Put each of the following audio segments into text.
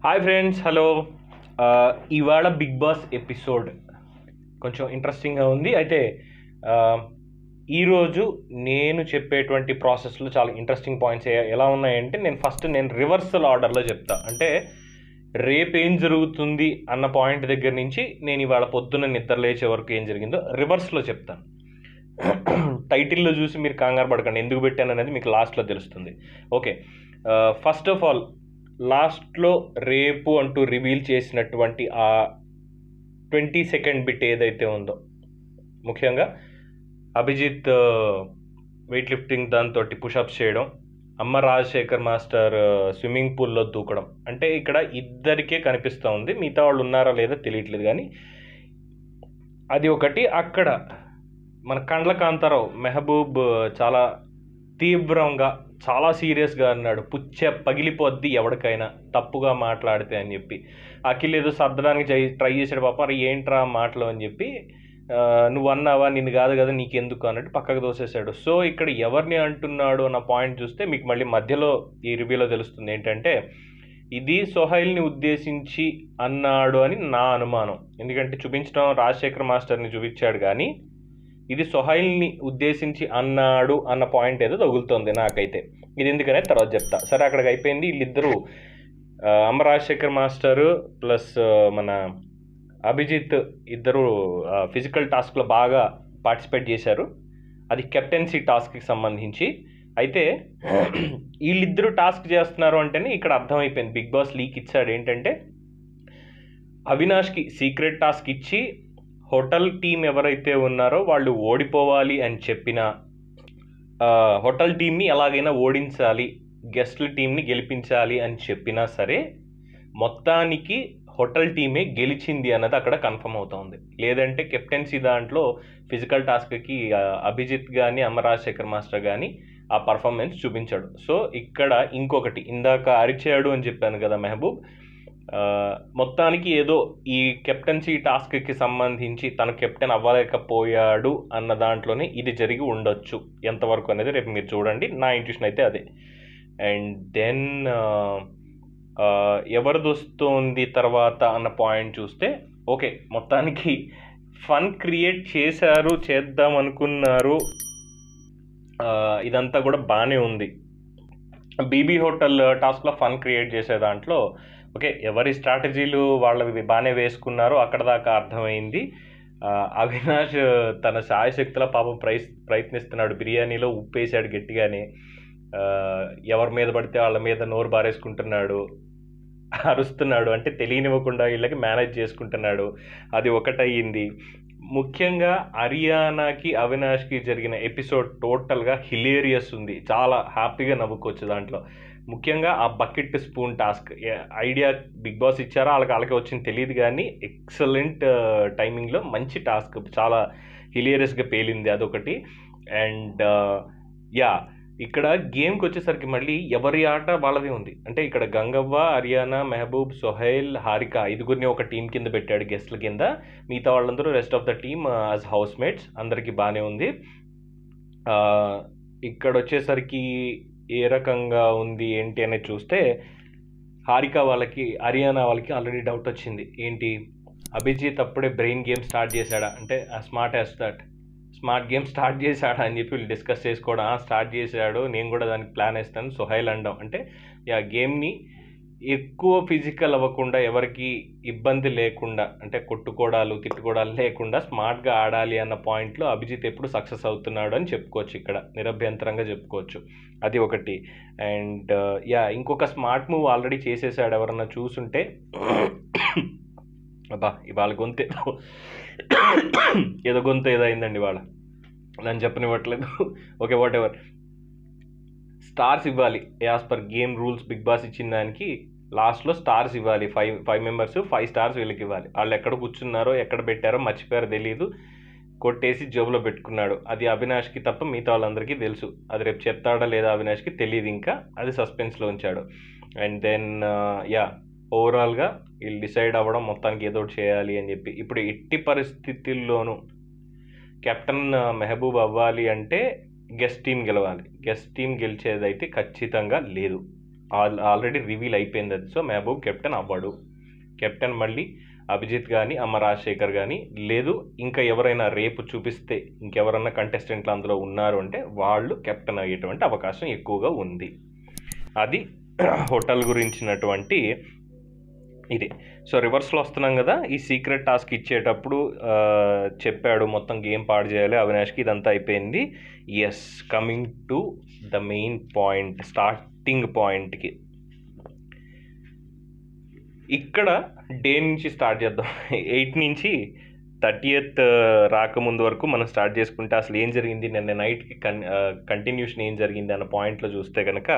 Hi friends, hello. ఇవాళ big boss episode కొంచెం ఇంట్రెస్టింగ్గా ఉంది. అయితే ఈరోజు నేను చెప్పేటువంటి ప్రాసెస్లో చాలా ఇంట్రెస్టింగ్ పాయింట్స్ ఎలా ఉన్నాయంటే, నేను రివర్సల్ ఆర్డర్లో చెప్తా. అంటే రేపేం జరుగుతుంది అన్న పాయింట్ దగ్గర నుంచి నేను ఇవాళ పొద్దున్న నిద్ర లేచే వరకు ఏం జరిగిందో రివర్స్లో చెప్తాను. టైటిల్లో చూసి మీరు కంగారు పడకండి, ఎందుకు పెట్టాను అనేది మీకు లాస్ట్లో తెలుస్తుంది. ఓకే, ఫస్ట్ ఆఫ్ ఆల్ లాస్ట్లో రేపు అంటూ రివీల్ చేసినటువంటి ఆ 20 సెకండ్ బిట్ ఏదైతే ఉందో, ముఖ్యంగా అభిజిత్ వెయిట్ లిఫ్టింగ్ దాంతో పుషప్స్ చేయడం, అమ్మ రాజశేఖర్ మాస్టర్ స్విమ్మింగ్ పూల్లో దూకడం. అంటే ఇక్కడ ఇద్దరికే కనిపిస్తూ ఉంది, మిగతా వాళ్ళు ఉన్నారా లేదా తెలియట్లేదు. కానీ అది ఒకటి. అక్కడ మన కండ్ల కాంతారావు మెహబూబ్ చాలా తీవ్రంగా, చాలా సీరియస్గా అన్నాడు, పగిలిపోద్ది ఎవరికైనా తప్పుగా మాట్లాడితే అని చెప్పి. అఖిల్ ఏదో సర్దడానికి ట్రై చేశాడు, పాప అరే ఏంట్రా మాటలు అని చెప్పి, నువ్వు అన్నావా, నిన్ను కాదు కదా నీకెందుకు అన్నట్టు పక్కకు దోసేశాడు. సో ఇక్కడ ఎవరిని అంటున్నాడు అన్న పాయింట్ చూస్తే మీకు మళ్ళీ మధ్యలో ఈ రివ్యూలో తెలుస్తుంది ఏంటంటే, ఇది సోహైల్ని ఉద్దేశించి అన్నాడు అని నా అనుమానం. ఎందుకంటే చూపించడం రాజశేఖర్ మాస్టర్ని చూపించాడు, కానీ ఇది సోహైల్ని ఉద్దేశించి అన్నాడు అన్న పాయింట్ ఏదో తగులుతుంది నాకైతే. ఇది ఎందుకనేది తర్వాత చెప్తా. సరే, అక్కడికి అయిపోయింది. వీళ్ళిద్దరూ అమ్మ రాజశేఖర్ మాస్టరు ప్లస్ మన అభిజిత్ ఇద్దరు ఫిజికల్ టాస్క్లో బాగా పార్టిసిపేట్ చేశారు. అది కెప్టెన్సీ టాస్క్కి సంబంధించి. అయితే వీళ్ళిద్దరూ టాస్క్ చేస్తున్నారు అంటేనే ఇక్కడ అర్థమైపోయింది, బిగ్ బాస్ లీక్ ఇచ్చాడు ఏంటంటే, అవినాష్కి సీక్రెట్ టాస్క్ ఇచ్చి హోటల్ టీం ఎవరైతే ఉన్నారో వాళ్ళు ఓడిపోవాలి అని చెప్పిన, హోటల్ టీంని ఎలాగైనా ఓడించాలి, గెస్ట్ల టీంని గెలిపించాలి అని చెప్పినా సరే, మొత్తానికి హోటల్ టీమే గెలిచింది అన్నది అక్కడ కన్ఫర్మ్ అవుతుంది. లేదంటే కెప్టెన్సీ దాంట్లో ఫిజికల్ టాస్క్కి అభిజిత్ కానీ అమ్మ రాజశేఖర్ మాస్టర్ కానీ ఆ పర్ఫార్మెన్స్ చూపించాడు. సో ఇక్కడ ఇంకొకటి, ఇందాక అరిచాడు అని చెప్పాను కదా మెహబూబ్, మొత్తానికి ఏదో ఈ కెప్టెన్సీ టాస్క్కి సంబంధించి తను కెప్టెన్ అవ్వలేకపోయాడు అన్న దాంట్లోనే ఇది జరిగి ఉండొచ్చు. ఎంతవరకు అనేది రేపు మీరు చూడండి. నా ఇంట్యూషన్ అయితే అదే. అండ్ దెన్ ఎవరిది వస్తుంది తర్వాత అన్న పాయింట్ చూస్తే, ఓకే, మొత్తానికి ఫన్ క్రియేట్ చేశారు, చేద్దాం అనుకున్నారు, ఇదంతా కూడా బాగానే ఉంది. బీబీ హోటల్ టాస్క్లో ఫన్ క్రియేట్ చేసే దాంట్లో ఓకే, ఎవరి స్ట్రాటజీలు వాళ్ళవి బాగానే వేసుకున్నారు, అక్కడ దాకా అర్థమైంది. అవినాష్ తన శాయశక్తుల పాపం ప్రయత్నిస్తున్నాడు, బిర్యానీలో ఉప్పేసాడు గట్టిగానే, ఎవరి మీద పడితే వాళ్ళ మీద నోరు బారేసుకుంటున్నాడు, అరుస్తున్నాడు, అంటే తెలియనివ్వకుండా వీళ్ళకి మేనేజ్ చేసుకుంటున్నాడు. అది ఒకటయ్యింది. ముఖ్యంగా అరియానాకి అవినాష్కి జరిగిన ఎపిసోడ్ టోటల్గా హిలేరియస్ ఉంది, చాలా హ్యాపీగా నవ్వుకోవచ్చు దాంట్లో. ముఖ్యంగా ఆ bucket spoon task idea Bigg Boss ఇచ్చారా వాళ్ళకి వచ్చింది తెలియదు, కానీ ఎక్సలెంట్ టైమింగ్లో మంచి టాస్క్, చాలా హిలేరియస్గా పేలింది, అదొకటి. అండ్ యా, ఇక్కడ గేమ్కి వచ్చేసరికి మళ్ళీ ఎవరి ఆట వాళ్ళదే ఉంది. అంటే ఇక్కడ గంగవ్వ, అరియానా, మెహబూబ్, సోహైల్, హారిక ఐదుగురిని ఒక టీం కింద పెట్టాడు గెస్ట్ల కింద. మిగతా వాళ్ళందరూ rest of the team as house mates, అందరికీ బాగానే ఉంది. ఇక్కడ వచ్చేసరికి ఏ రకంగా ఉంది ఏంటి అనేది చూస్తే, హారిక వాళ్ళకి, అరియానా వాళ్ళకి ఆల్రెడీ డౌట్ వచ్చింది. ఏంటి, అభిజిత్ అప్పుడే బ్రెయిన్ గేమ్ స్టార్ట్ చేశాడా, అంటే స్మార్ట్ గేమ్ స్టార్ట్ చేశాడా అని చెప్పి వీళ్ళు డిస్కస్ చేసుకోవడం. స్టార్ట్ చేశాడు, నేను కూడా దానికి ప్లాన్ వేస్తాను, సోహైల్ అనడం. అంటే గేమ్ని ఎక్కువ ఫిజికల్ అవ్వకుండా, ఎవరికి ఇబ్బంది లేకుండా, అంటే కొట్టుకోవడాలు తిట్టుకోవడాలు లేకుండా స్మార్ట్గా ఆడాలి అన్న పాయింట్లో అభిజిత్ ఎప్పుడు సక్సెస్ అవుతున్నాడు అని చెప్పుకోవచ్చు, ఇక్కడ నిరభ్యంతరంగా చెప్పుకోవచ్చు. అది ఒకటి. అండ్ ఇంకొక స్మార్ట్ మూవ్ ఆల్రెడీ చేసేసాడు, ఎవరన్నా చూసుంటే. అబ్బా, ఇవాళ గొంతు ఏదో అయిందండి ఇవాళ, నన్ను చెప్పనివ్వట్లేదు. Okay, whatever. స్టార్స్ ఇవ్వాలి as per game rules. Big boss ఇచ్చిన దానికి లాస్ట్లో స్టార్స్ ఇవ్వాలి. 5 మెంబర్స్ 5 స్టార్స్ వీళ్ళకి ఇవ్వాలి. వాళ్ళు ఎక్కడ కూర్చున్నారో ఎక్కడ పెట్టారో మర్చిపోయారో తెలియదు, కొట్టేసి జేబులో పెట్టుకున్నాడు. అది అవినాష్కి తప్ప మిగతా వాళ్ళందరికీ తెలుసు. అది రేపు చెప్తాడా లేదా అవినాష్కి తెలియదు, ఇంకా అది సస్పెన్స్లో ఉంచాడు. అండ్ దెన్ ఓవరాల్గా వీళ్ళు డిసైడ్ అవ్వడం, మొత్తానికి ఏదో ఒకటి చేయాలి అని చెప్పి. ఇప్పుడు ఎట్టి పరిస్థితుల్లోనూ కెప్టెన్ మెహబూబ్ అవ్వాలి అంటే గెస్ట్ టీం గెలవాలి. గెస్ట్ టీం గెలిచేదైతే ఖచ్చితంగా లేదు. ఆల్రెడీ రివీల్ అయిపోయింది అది. సో మెహబూబ్ కెప్టెన్ అవ్వడు. కెప్టెన్ మళ్ళీ అభిజిత్ కానీ అమ్మ రాజశేఖర్ కానీ, లేదు ఇంకా ఎవరైనా రేపు చూపిస్తే ఇంకెవరన్నా కంటెస్టెంట్లు అందులో ఉన్నారు అంటే వాళ్ళు కెప్టెన్ అయ్యేటువంటి అవకాశం ఎక్కువగా ఉంది. అది హోటల్ గురించినటువంటి ఇది. సో రివర్స్లో వస్తున్నాం కదా, ఈ సీక్రెట్ టాస్క్ ఇచ్చేటప్పుడు చెప్పాడు మొత్తం గేమ్ పాడు చేయాలి అవినాష్కి, ఇదంతా అయిపోయింది. Yes, coming to the main point, starting పాయింట్కి. ఇక్కడ డే నుంచి స్టార్ట్ చేద్దాం. 8 నుంచి 30th రాకముందు వరకు మనం స్టార్ట్ చేసుకుంటే అసలు ఏం జరిగింది నిన్న నైట్కి కంటిన్యూషన్ ఏం జరిగింది అన్న పాయింట్లో చూస్తే కనుక,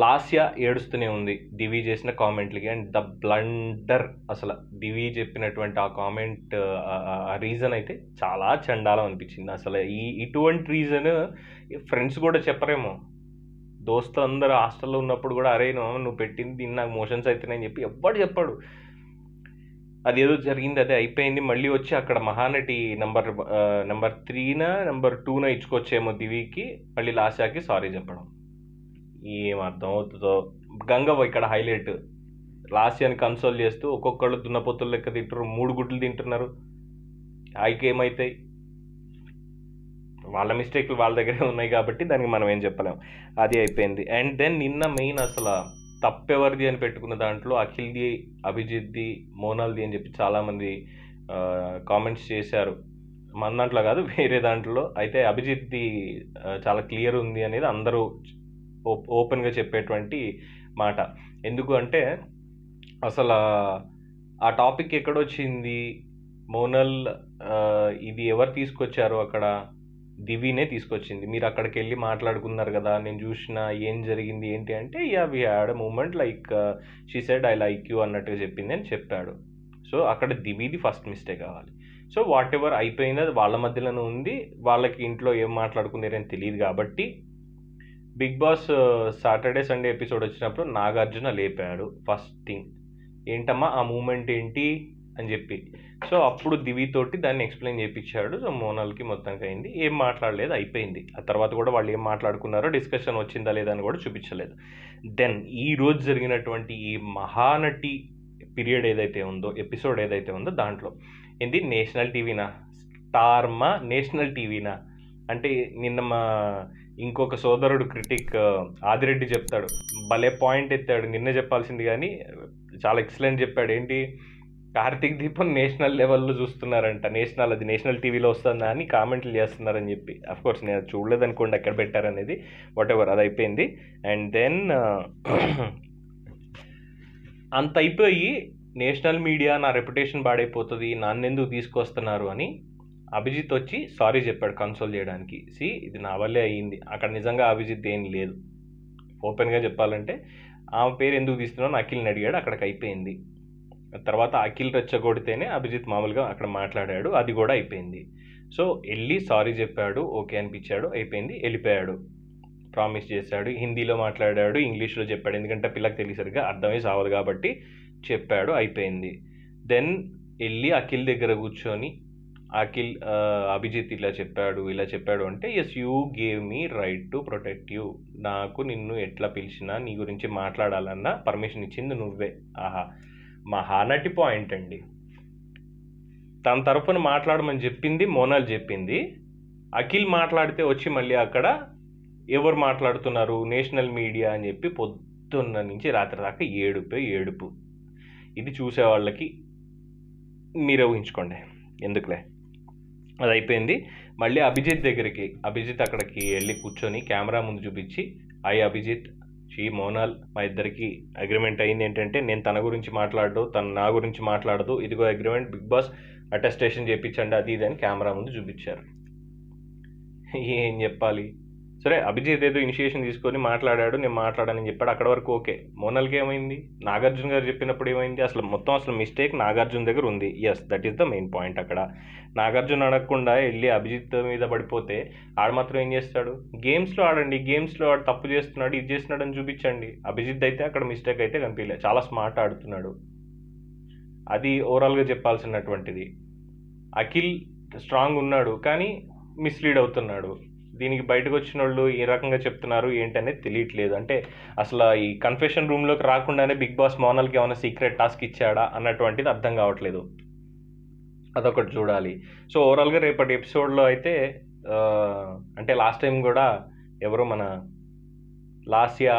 లాస్యా ఏడుస్తూనే ఉంది దివి చేసిన కామెంట్లకి. అండ్ ద బ్లండర్, అసలు దివి చెప్పినటువంటి ఆ కామెంట్, ఆ రీజన్ అయితే చాలా చండాలం అనిపించింది. అసలు ఇటువంటి రీజన్ ఫ్రెండ్స్ కూడా చెప్పరేమో. దోస్తులు అందరూ హాస్టల్లో ఉన్నప్పుడు కూడా, అరే నువ్వు పెట్టింది నాకు మోషన్స్ అవుతున్నాయని చెప్పి ఎవ్వడు చెప్పాడు. అది ఏదో జరిగింది, అదే అయిపోయింది. మళ్ళీ వచ్చి అక్కడ మహానటి నెంబర్ 3నా నెంబర్ 2నా ఇచ్చుకొచ్చేమో దివికి, మళ్ళీ లాస్యాకి సారీ చెప్పడం. ఏం అర్థం అవుతుందో. గంగవ్వ ఇక్కడ హైలైట్, లాస్యాని కన్సోల్ చేస్తూ ఒక్కొక్కళ్ళు దున్నపోతులు లెక్క తింటారు, 3 గుడ్లు తింటున్నారు. ఆయికి ఏమవుతాయి, వాళ్ళ మిస్టేక్లు వాళ్ళ దగ్గరే ఉన్నాయి కాబట్టి దానికి మనం ఏం చెప్పలేం. అది అయిపోయింది. అండ్ దెన్ నిన్న మెయిన్ అసలు తప్పెవరిది అని పెట్టుకున్న దాంట్లో అఖిల్ది, అభిజిత్ది, మోనాల్ది అని చెప్పి చాలామంది కామెంట్స్ చేశారు. మన దాంట్లో కాదు, వేరే దాంట్లో అయితే అభిజిత్ది చాలా క్లియర్ ఉంది అనేది అందరూ ఓపెన్గా చెప్పేటువంటి మాట. ఎందుకు అంటే అసలు ఆ టాపిక్ ఎక్కడొచ్చింది, మోనల్ ఇది ఎవరు తీసుకొచ్చారు అక్కడ, దివినే తీసుకొచ్చింది. మీరు అక్కడికి వెళ్ళి మాట్లాడుకున్నారు కదా, నేను చూసిన ఏం జరిగింది ఏంటి అంటే, yeah we had moment like she said I like you అన్నట్టుగా చెప్పింది అని చెప్పాడు. సో అక్కడ దివిది ఫస్ట్ మిస్టేక్ కావాలి. సో వాట్ ఎవర్ అయిపోయింది, అది వాళ్ళ మధ్యలోనే ఉంది. వాళ్ళకి ఇంట్లో ఏం మాట్లాడుకున్నారని తెలియదు కాబట్టి Bigg Boss Saturday Sunday episode వచ్చినప్పుడు నాగార్జున లేపాడు ఫస్ట్ థింగ్, ఏంటమ్మా ఆ మూమెంట్ ఏంటి అని చెప్పి. సో అప్పుడు దివితోటి దాన్ని ఎక్స్ప్లెయిన్ చేయించాడు. సో మోనల్కి మొత్తానికి అయింది, ఏం మాట్లాడలేదు, అయిపోయింది. ఆ తర్వాత కూడా వాళ్ళు ఏం మాట్లాడుకున్నారో, డిస్కషన్ వచ్చిందా లేదా అని కూడా చూపించలేదు. దెన్ ఈ రోజు జరిగినటువంటి ఈ మహానటి పీరియడ్ ఏదైతే ఉందో, ఎపిసోడ్ ఏదైతే ఉందో, దాంట్లో ఏంది నేషనల్ టీవీనా, స్టార్మా నేషనల్ టీవీనా అంటే, నిన్న మా ఇంకొక సోదరుడు క్రిటిక్ ఆదిరెడ్డి చెప్తాడు, భలే పాయింట్ ఎత్తాడు, నిన్న చెప్పాల్సింది కానీ చాలా ఎక్సలెంట్ చెప్పాడు. ఏంటి, కార్తీక్ దీపం నేషనల్ లెవెల్లో చూస్తున్నారంట, అది నేషనల్ టీవీలో వస్తుందా అని కామెంట్లు చేస్తున్నారని చెప్పి. అఫ్కోర్స్ నేను చూడలేదు అనుకోండి ఎక్కడ పెట్టారనేది, వాట్ ఎవర్, అది అయిపోయింది. అండ్ దెన్ అంత అయిపోయి నేషనల్ మీడియా నా రెప్యుటేషన్ పాడైపోతుంది, నన్నెందుకు తీసుకొస్తున్నారు అని అభిజిత్ వచ్చి సారీ చెప్పాడు కన్సోల్ చేయడానికి. ఇది నా వల్లే అయ్యింది, అక్కడ నిజంగా అభిజిత్ ఏం లేదు. ఓపెన్గా చెప్పాలంటే ఆమె పేరు ఎందుకు తీస్తున్నావు అఖిల్ని అడిగాడు, అక్కడికి అయిపోయింది. తర్వాత అఖిల్ రెచ్చగొడితేనే అభిజిత్ మామూలుగా అక్కడ మాట్లాడాడు, అది కూడా అయిపోయింది. సో వెళ్ళి సారీ చెప్పాడు, ఓకే అనిపించాడు, అయిపోయింది, వెళ్ళిపోయాడు. ప్రామిస్ చేశాడు, హిందీలో మాట్లాడాడు, ఇంగ్లీష్లో చెప్పాడు, ఎందుకంటే పిల్లకి తెలిసరిగా అర్థమై సావదు కాబట్టి చెప్పాడు, అయిపోయింది. దెన్ వెళ్ళి అఖిల్ దగ్గర కూర్చొని అభిజిత్ ఇలా చెప్పాడు అంటే, yes you gave me right to protect you, నాకు నిన్ను ఎట్లా పిలిచినా నీ గురించి మాట్లాడాలన్నా పర్మిషన్ ఇచ్చింది నువ్వే. ఆహా, మహానటి పాయింట్ అండి. తన తరఫున మాట్లాడమని చెప్పింది మోనాల్ చెప్పింది. అఖిల్ మాట్లాడితే వచ్చి మళ్ళీ అక్కడ ఎవరు మాట్లాడుతున్నారు, నేషనల్ మీడియా అని చెప్పి పొద్దున్న నుంచి రాత్రి దాకా ఏడుపు. ఇది చూసేవాళ్ళకి మీరే ఊహించుకోండి, ఎందుకులే. అది అయిపోయింది. మళ్ళీ అభిజిత్ అక్కడికి వెళ్ళి కూర్చొని కెమెరా ముందు చూపించి, అభిజిత్, మోనాల్, మా ఇద్దరికి అగ్రిమెంట్ అయింది ఏంటంటే, నేను తన గురించి మాట్లాడదు, తను నా గురించి మాట్లాడదు, ఇదిగో అగ్రిమెంట్, బిగ్ బాస్ అటెస్టేషన్ చేయించండి, అది ఇది అని కెమెరా ముందు చూపించారు. ఏం చెప్పాలి. సరే, అభిజిత్ ఏదో ఇనిషియేషన్ తీసుకొని మాట్లాడాడు, నేను మాట్లాడానని చెప్పాడు, అక్కడ వరకు ఓకే. మోనాల్కి ఏమైంది, నాగార్జున గారు చెప్పినప్పుడు ఏమైంది, అసలు మిస్టేక్ నాగార్జున దగ్గర ఉంది. Yes, that is the main point. అక్కడ నాగార్జున అడగకుండా వెళ్ళి అభిజిత్ మీద పడిపోతే ఆడు మాత్రం ఏం చేస్తాడు, గేమ్స్లో ఆడండి, గేమ్స్లో ఆడు తప్పు చేస్తున్నాడు, ఇది చేస్తున్నాడు అని చూపించండి. అభిజిత్ అయితే అక్కడ మిస్టేక్ అయితే కనిపించలేదు, చాలా స్మార్ట్ ఆడుతున్నాడు. అది ఓవరాల్గా చెప్పాల్సినటువంటిది. అఖిల్ స్ట్రాంగ్ ఉన్నాడు కానీ మిస్లీడ్ అవుతున్నాడు. దీనికి బయటకు వచ్చిన వాళ్ళు ఏ రకంగా చెప్తున్నారు ఏంటనేది తెలియట్లేదు. అంటే అసలు ఈ కన్ఫెషన్ రూమ్లోకి రాకుండానే బిగ్ బాస్ మోనల్కి ఏమైనా సీక్రెట్ టాస్క్ ఇచ్చాడా అన్నటువంటిది అర్థం కావట్లేదు. అదొకటి చూడాలి. సో ఓవరాల్గా రేపటి ఎపిసోడ్లో అయితే అంటే లాస్ట్ టైం కూడా ఎవరో మన లాస్యా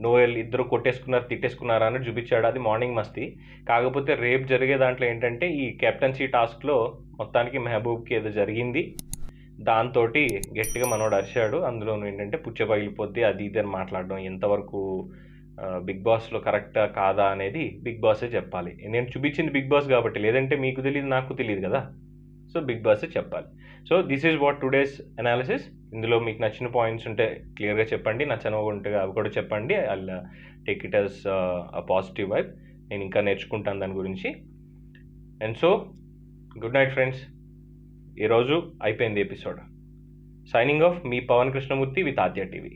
నోయల్ ఇద్దరు కొట్టేసుకున్నారు తిట్టేసుకున్నారు అని చూపించాడు. అది మార్నింగ్ మస్తీ. కాకపోతే రేపు జరిగే దాంట్లో ఏంటంటే ఈ కెప్టెన్సీ టాస్క్లో మొత్తానికి మెహబూబ్కి ఏదో జరిగింది, దాంతో గట్టిగా మనోడు అరిచాడు. అందులో ఏంటంటే పుచ్చ పగిలిపోద్ది అది ఇది అని మాట్లాడడం ఎంతవరకు బిగ్ బాస్లో కరెక్టా కాదా అనేది బిగ్ బాసే చెప్పాలి. నేను చూపించింది బిగ్ బాస్ కాబట్టి, లేదంటే మీకు తెలియదు నాకు తెలియదు కదా. సో బిగ్ బాసే చెప్పాలి. So this is what today's analysis. ఇందులో మీకు నచ్చిన పాయింట్స్ ఉంటే క్లియర్గా చెప్పండి, నచ్చనివి ఉంటే అవి కూడా చెప్పండి. I take it as a positive vibe. నేను ఇంకా నేర్చుకుంటాను దాని గురించి. And so good night friends. ఈరోజు అయిపోయింది ఎపిసోడ్. సైనింగ్ ఆఫ్ మీ పవన్ కృష్ణమూర్తి విత్ ఆద్య టీవీ.